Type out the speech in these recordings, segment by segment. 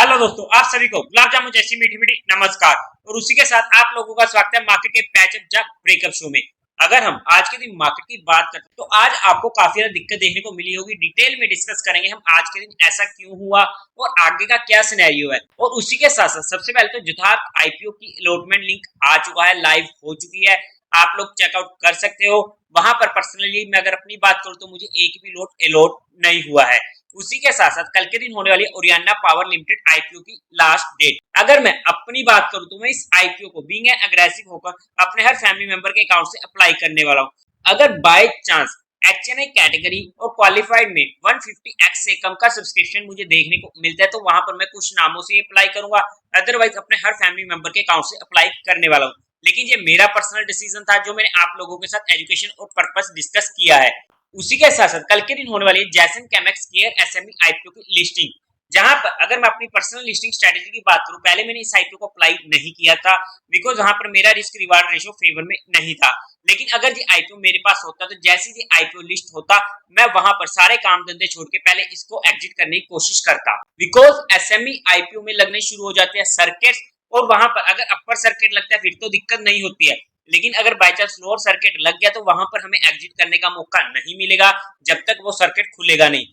Hello दोस्तों, आप सभी को गुलाब जामुन जैसी मीठी मीठी नमस्कार। और उसी के साथ आप लोगों का स्वागत है मार्केट के पैचअप या ब्रेकअप शो में। अगर हम आज के दिन मार्केट की बात करते हैं तो आज आपको काफी ज्यादा दिक्कत देखने को मिली होगी। डिटेल में डिस्कस करेंगे हम आज के दिन ऐसा क्यों हुआ और आगे का क्या सिनेरियो है। और उसी के साथ साथ सबसे पहले तो यथार्थ आईपीओ की अलॉटमेंट लिंक आ चुका है, लाइव हो चुकी है, आप लोग चेकआउट कर सकते हो। वहां पर पर्सनली मैं अगर अपनी बात करूं तो मुझे एक भी लोट अलॉट नहीं हुआ है। उसी के साथ साथ कल के दिन होने वाली ओरियाना पावर लिमिटेड आईपीओ की लास्ट डेट। अगर मैं अपनी बात करूं तो मैं इस आईपीओ को बीइंग एग्रेसिव होकर अपने हर फैमिली मेंबर के अकाउंट से अप्लाई करने वाला हूं। अगर बाय चांस एचएनआई कैटेगरी और क्वालिफाइड में 150x से कम का सब्सक्रिप्शन मुझे देखने को मिलता है तो वहां पर मैं कुछ नामों से अप्लाई करूंगा, अदरवाइज अपने हर फैमिली मेंबर के अकाउंट से अप्लाई करने वाला हूं। लेकिन ये मेरा पर्सनल डिसीजन था जो मैंने आप लोगों के साथ एजुकेशन और पर्पस डिस्कस किया है। उसी के साथ साथ कल के दिन होने वाली जैसन केमेक्स केयर एसएमई आईपीओ की लिस्टिंग, जहां पर अगर मैं अपनी पर्सनल लिस्टिंग स्ट्रेटेजी की बात करूं, पहले मैंने इस आईपीओ को अप्लाई नहीं किया था बिकॉज वहां पर मेरा रिस्क रिवार्ड रेशियो फेवर में नहीं था। लेकिन अगर ये आईपीओ मेरे पास होता तो जैसे ही आईपीओ लिस्ट होता मैं वहां पर सारे काम धंधे छोड़ के पहले इसको एग्जिट करने की कोशिश करता, बिकॉज एसएमई आईपीओ में लगने शुरू हो जाते हैं सर्किट। और वहां पर अगर अपर सर्किट लगता है फिर तो दिक्कत नहीं होती है, लेकिन अगर बाय चांस लोअर सर्किट लग गया तो वहां पर हमें एग्जिट करने का मौका नहीं मिलेगा जब तक वो सर्किट खुलेगा नहीं।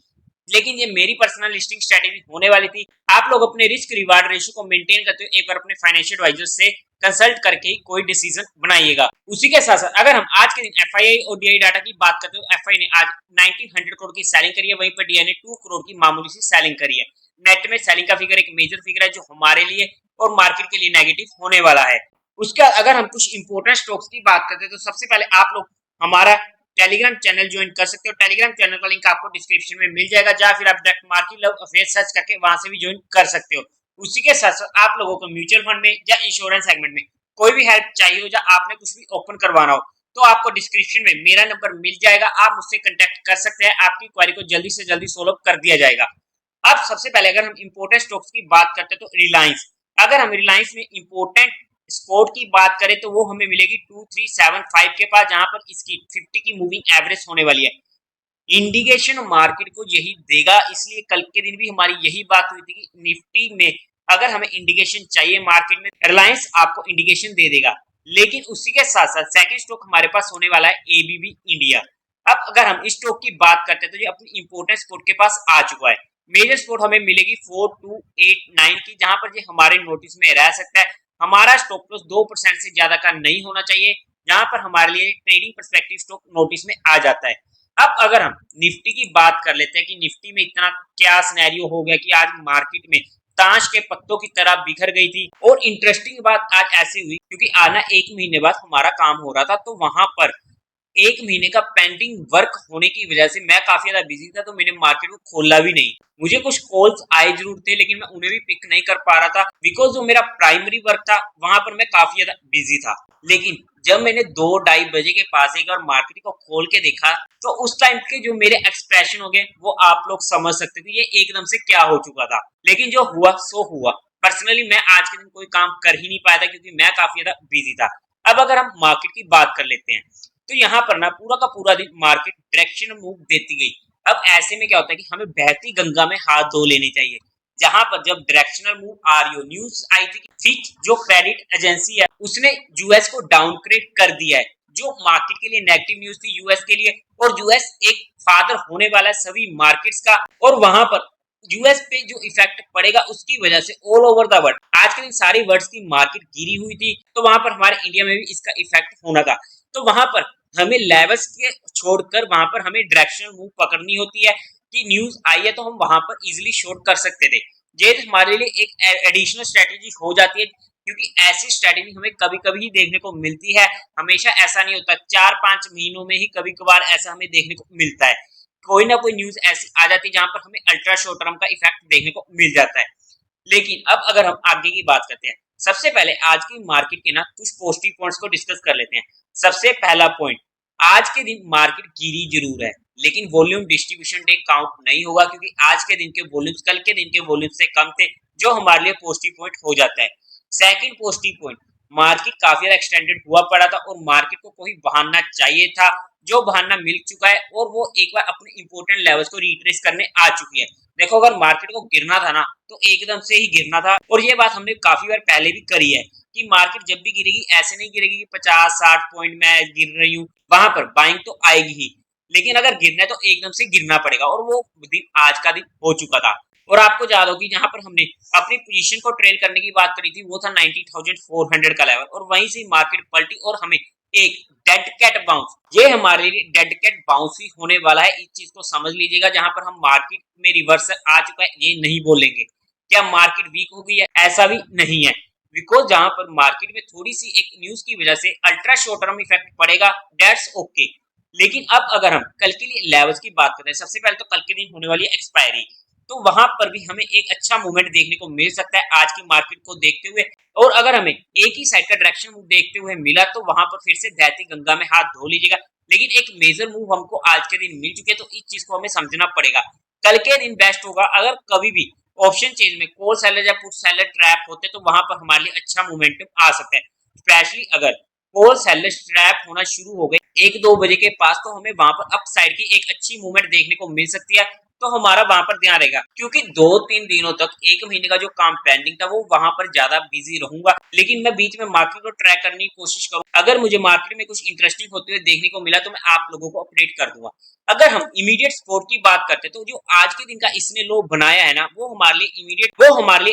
लेकिन ये मेरी पर्सनल लिस्टिंग स्ट्रेटेजी होने वाली थी। आप लोग अपने रिस्क रिवार्ड रेशियो को मेंटेन करते हुए एक बार अपने फाइनेंशियल एडवाइजर से कंसल्ट करके ही कोई डिसीजन बनाइएगा। उसी के साथ साथ अगर हम आज के दिन एफआईआई और डीआई डाटा की बात करते हैं तो एफआई ने आज 1900 करोड़ की सेलिंग करी है, वहीं पर डीआई ने 2 करोड़ की मामूली सी सेलिंग करी है। नेट में सेलिंग का फिगर एक मेजर फिगर है जो हमारे लिए और मार्केट के लिए नेगेटिव होने वाला है। उसका अगर हम कुछ इंपोर्टेंट स्टॉक्स की बात करते हैं तो सबसे पहले आप लोग हमारा टेलीग्राम चैनल ज्वाइन कर सकते हो। टेलीग्राम चैनल का लिंक आपको डिस्क्रिप्शन में मिल जाएगा, या फिर आप direct market love affair search करके वहां से भी ज्वाइन कर सकते हो। उसी के साथ साथ आप लोगों को म्यूचुअल फंड में या इंश्योरेंस सेगमेंट में कोई भी हेल्प चाहिए हो या आपने कुछ भी ओपन करवाना हो तो आपको डिस्क्रिप्शन में मेरा नंबर मिल जाएगा, आप मुझसे कंटेक्ट कर सकते हैं, आपकी क्वेरी को जल्दी से जल्दी सोल्व कर दिया जाएगा। अब सबसे पहले अगर हम इंपोर्टेंट स्टॉक्स की बात करते हैं तो रिलायंस, अगर हम रिलायंस में इंपोर्टेंट स्पोर्ट की बात करें तो वो हमें मिलेगी 2375 के पास, जहां पर इसकी 50 की मूविंग एवरेज होने वाली है। इंडिकेशन मार्केट को यही देगा, इसलिए कल के दिन भी हमारी यही बात हुई थी कि निफ्टी में अगर हमें इंडिकेशन चाहिए मार्केट में रिलायंस आपको इंडिकेशन दे देगा। लेकिन उसी के साथ साथ सेकंड स्टॉक हमारे पास होने वाला है एबीबी इंडिया। अब अगर हम इस स्टॉक की बात करते हैं तो ये अपनी इंपोर्टेंट स्पोर्ट के पास आ चुका है। मेजर स्पोर्ट हमें मिलेगी 4289 की, जहां पर ये हमारे नोटिस में रह सकता है। हमारा स्टॉप लॉस 2% से ज्यादा का नहीं होना चाहिए, जहां पर हमारे लिए ट्रेडिंग पर्सपेक्टिव स्टॉक नोटिस में आ जाता है। अब अगर हम निफ्टी की बात कर लेते हैं कि निफ्टी में इतना क्या सिनेरियो हो गया कि आज मार्केट में ताश के पत्तों की तरह बिखर गई थी। और इंटरेस्टिंग बात आज ऐसी हुई क्योंकि आना 1 महीने बाद हमारा काम हो रहा था, तो वहां पर 1 महीने का पेंडिंग वर्क होने की वजह से मैं काफी ज्यादा बिजी था, तो मैंने मार्केट को खोला भी नहीं। मुझे कुछ कॉल्स आए जरूर थे लेकिन मैं उन्हें भी पिक नहीं कर पा रहा था बिकॉज जो मेरा प्राइमरी वर्क था वहां पर मैं काफी ज्यादा बिजी था। लेकिन जब मैंने 2-2:30 बजे के पास एक बार मार्केट को खोल के देखा तो उस टाइम के जो मेरे एक्सप्रेशन हो गए वो आप लोग समझ सकते थे ये एकदम से क्या हो चुका था। लेकिन जो हुआ सो हुआ। पर्सनली मैं आज के दिन कोई काम कर ही नहीं पाया था क्योंकि मैं काफी ज्यादा बिजी था। अब अगर हम मार्केट की बात कर लेते हैं तो यहाँ पर ना पूरा का पूरा दिन मार्केट डायरेक्शन मूव देती गई। अब ऐसे में क्या होता है कि हमें बहती गंगा में हाथ धो लेने चाहिए। जहां पर जब डायरेक्शनल मूव आ रही हो, न्यूज आई थी कि फिच जो क्रेडिट एजेंसी है उसने यूएस को डाउनग्रेड कर दिया है, जो मार्केट के लिए नेगेटिव न्यूज थी यूएस के लिए। और यूएस एक फादर होने वाला है सभी मार्केट्स का, और वहां पर यूएस पे जो इफेक्ट पड़ेगा उसकी वजह से ऑल ओवर द वर्ल्ड आज के दिन सारी वर्ल्ड की मार्केट गिरी हुई थी, तो वहां पर हमारे इंडिया में भी इसका इफेक्ट होना था। तो वहां पर हमें लेवल्स के छोड़कर वहां पर हमें डायरेक्शनल मूव पकड़नी होती है कि न्यूज आई है तो हम वहां पर इजीली शॉर्ट कर सकते थे। ये हमारे लिए एक एडिशनल स्ट्रेटेजी हो जाती है क्योंकि ऐसी स्ट्रेटेजी हमें कभी कभी ही देखने को मिलती है, हमेशा ऐसा नहीं होता। 4-5 महीनों में ही कभी कभार ऐसा हमें देखने को मिलता है, कोई ना कोई न्यूज ऐसी आ जाती है जहां पर हमें अल्ट्रा शॉर्ट टर्म का इफेक्ट देखने को मिल जाता है। लेकिन अब अगर हम आगे की बात करते हैं, सबसे पहले आज की मार्केट के ना कुछ पॉजिटिव पॉइंट्स को डिस्कस कर लेते हैं। सबसे पहला पॉइंट, आज के दिन मार्केट गिरी जरूर है लेकिन वॉल्यूम डिस्ट्रीब्यूशन डे काउंट नहीं होगा क्योंकि आज के दिन के वॉल्यूम्स कल के दिन के वॉल्यूम से कम थे, जो हमारे लिए पॉजिटिव पॉइंट हो जाता है। सेकंड पॉजिटिव पॉइंट, मार्केट काफी ज्यादा एक्सटेंडेड हुआ पड़ा था और मार्केट को कोई बहाना चाहिए था, जो बहाना मिल चुका है और वो एक बार अपने इंपोर्टेंट लेवल्स को रिट्रेस करने आ चुकी है। देखो अगर मार्केट को गिरना था ना तो एकदम से ही गिरना था, और ये बात हमने काफी बार पहले भी करी है कि मार्केट जब भी गिरेगी ऐसे नहीं गिरेगी कि 50-60 पॉइंट में गिर रही हूँ, वहां पर बाइंग तो आएगी ही, लेकिन अगर गिरना है तो एकदम से गिरना पड़ेगा, और वो दिन आज का दिन हो चुका था। और आपको याद होगी जहां पर हमने अपनी पोजीशन को ट्रेल करने की बात करी थी वो था 19,400 का लेवल, और वहीं से मार्केट पलटी और हमें एक डेड कैट बाउंस, ये हमारे लिए डेड कैट बाउंस ही होने वाला है, इस चीज को समझ लीजिएगा। जहां पर हम मार्केट में रिवर्सल आ चुका है ये नहीं बोलेंगे, क्या मार्केट वीक हो गई है, ऐसा भी नहीं है, बिकॉज जहां पर मार्केट में थोड़ी सी एक न्यूज की वजह से अल्ट्रा शॉर्ट टर्म इफेक्ट पड़ेगा, दैट्स ओके। लेकिन अब अगर हम कल के लिए लेवल्स की बात करें, सबसे पहले तो कल के दिन होने वाली है एक्सपायरी, तो वहां पर भी हमें एक अच्छा मूवमेंट देखने को मिल सकता है आज की मार्केट को देखते हुए। और अगर हमें एक ही साइड का डायरेक्शन देखते हुए मिला तो वहां पर फिर से बहती गंगा में हाथ धो लीजिएगा, लेकिन एक मेजर मूव हमको आज के दिन मिल चुके हैं, तो इस चीज को हमें समझना पड़ेगा। कल के दिन बेस्ट होगा अगर कभी भी ऑप्शन चेंज में कॉल सेलर या पुट सेलर ट्रैप होते तो वहां पर हमारे लिए अच्छा मोमेंटम आ सकता है, स्पेशली अगर कॉल सेलर ट्रैप होना शुरू हो गए 1-2 बजे के पास, तो हमें वहां पर अप साइड की एक अच्छी मूवमेंट देखने को मिल सकती है, तो हमारा वहां पर ध्यान रहेगा। क्योंकि 2-3 दिनों तक 1 महीने का जो काम पेंडिंग था वो वहां पर ज्यादा बिजी रहूंगा, लेकिन मैं बीच में मार्केट को ट्रैक करने की कोशिश करूँ, अगर मुझे मार्केट में कुछ इंटरेस्टिंग होते हुए देखने को मिला तो मैं आप लोगों को अपडेट कर दूंगा। अगर हम इमीडिएट सपोर्ट की बात करते हैं तो जो आज के दिन का इसने लो बनाया है ना वो हमारे लिए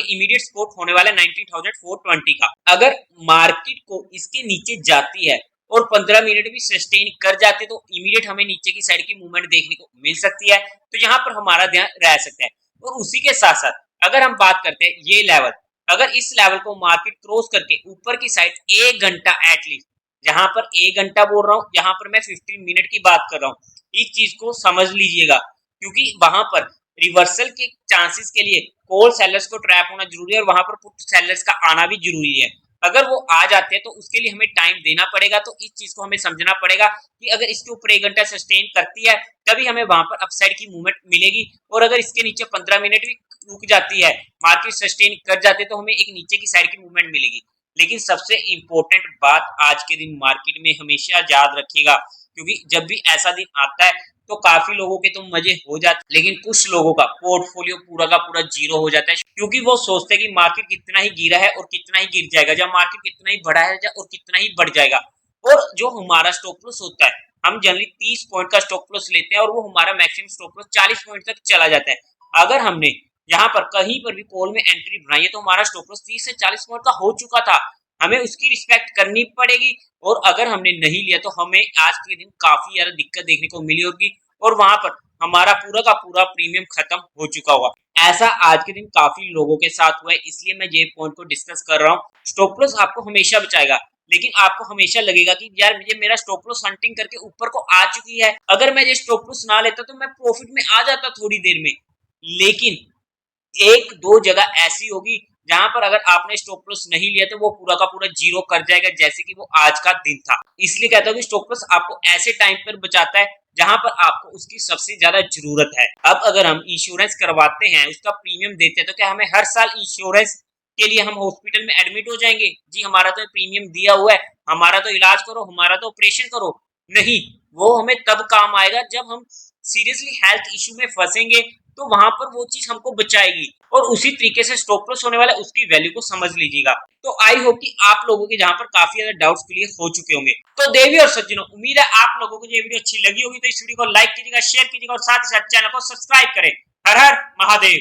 इमीडिएट सपोर्ट होने वाला है 19,420 का। अगर मार्केट को इसके नीचे जाती है और 15 मिनट भी सस्टेन कर जाते तो इमीडिएट हमें नीचे की साइड की मूवमेंट देखने को मिल सकती है, तो यहाँ पर हमारा ध्यान रह सकता है। और उसी के साथ साथ अगर हम बात करते हैं ये लेवल, अगर इस लेवल को मार्केट क्रॉस करके ऊपर की साइड 1 घंटा एटलीस्ट, जहां पर 1 घंटा बोल रहा हूँ यहाँ पर मैं 15 मिनट की बात कर रहा हूँ, इस चीज को समझ लीजिएगा, क्योंकि वहां पर रिवर्सल के चांसेस के लिए कॉल सेलर्स को ट्रैप होना जरूरी है और वहां पर पुट सेलर्स का आना भी जरूरी है। अगर वो आ जाते हैं तो उसके लिए हमें टाइम देना पड़ेगा, तो इस चीज को हमें समझना पड़ेगा कि अगर इसके ऊपर 1 घंटा सस्टेन करती है तभी हमें वहां पर अपसाइड की मूवमेंट मिलेगी, और अगर इसके नीचे 15 मिनट भी रुक जाती है, मार्केट सस्टेन कर जाते तो हमें एक नीचे की साइड की मूवमेंट मिलेगी। लेकिन सबसे इंपॉर्टेंट बात आज के दिन मार्केट में हमेशा याद रखिएगा, क्योंकि जब भी ऐसा दिन आता है तो काफी लोगों के तो मजे हो जाते, लेकिन कुछ लोगों का पोर्टफोलियो पूरा का पूरा जीरो हो जाता है, क्योंकि वो सोचते हैं कि मार्केट कितना ही गिरा है और कितना ही गिर जाएगा, जब मार्केट कितना ही बढ़ा है और कितना ही बढ़ जाएगा। और जो हमारा स्टॉप लॉस होता है, हम जनरली 30 पॉइंट का स्टॉप लॉस लेते हैं और वो हमारा मैक्सिमम स्टॉप लॉस 40 पॉइंट तक चला जाता है। अगर हमने यहाँ पर कहीं पर भी कॉल में एंट्री बनाई है तो हमारा स्टॉप लॉस 30 से 40 पॉइंट का हो चुका था, हमें उसकी रिस्पेक्ट करनी पड़ेगी। और अगर हमने नहीं लिया तो हमें आज के दिन काफी ज्यादा दिक्कत देखने को मिली होगी और वहां पर हमारा पूरा का पूरा प्रीमियम खत्म हो चुका होगा। ऐसा आज के दिन काफी लोगों के साथ हुआ है, इसलिए मैं ये पॉइंट को डिस्कस कर रहा हूँ। स्टॉप लॉस आपको हमेशा बचाएगा, लेकिन आपको हमेशा लगेगा कि यार मुझे मेरा स्टॉप लॉस हंटिंग करके ऊपर को आ चुकी है, अगर मैं ये स्टॉप लॉस ना लेता तो मैं प्रॉफिट में आ जाता थोड़ी देर में। लेकिन 1-2 जगह ऐसी होगी जहां पर अगर आपने स्टॉप लॉस नहीं लिया तो वो पूरा का पूरा जीरो कर जाएगा, जैसे कि वो आज का दिन था। इसलिए कहता हूँ कि स्टॉप लॉस आपको ऐसे टाइम पर बचाता है जहां पर आपको उसकी सबसे ज्यादा जरूरत है। अब अगर हम इंश्योरेंस करवाते हैं, उसका प्रीमियम देते हैं, तो क्या हमें हर साल इंश्योरेंस के लिए हम हॉस्पिटल में एडमिट हो जाएंगे? जी हमारा तो प्रीमियम दिया हुआ है, हमारा तो इलाज करो, हमारा तो ऑपरेशन करो। नहीं, वो हमें तब काम आएगा जब हम सीरियसली हेल्थ इश्यू में फंसेंगे, तो वहां पर वो चीज हमको बचाएगी। और उसी तरीके से स्टॉप लॉस होने वाला है, उसकी वैल्यू को समझ लीजिएगा। तो आई होप कि आप लोगों के जहां पर काफी ज्यादा डाउट्स क्लियर हो चुके होंगे। तो देवी और सज्जनों, उम्मीद है आप लोगों को ये वीडियो अच्छी लगी होगी, तो इस वीडियो को लाइक कीजिएगा, शेयर कीजिएगा और साथ ही साथ चैनल को सब्सक्राइब करें। हर हर महादेव।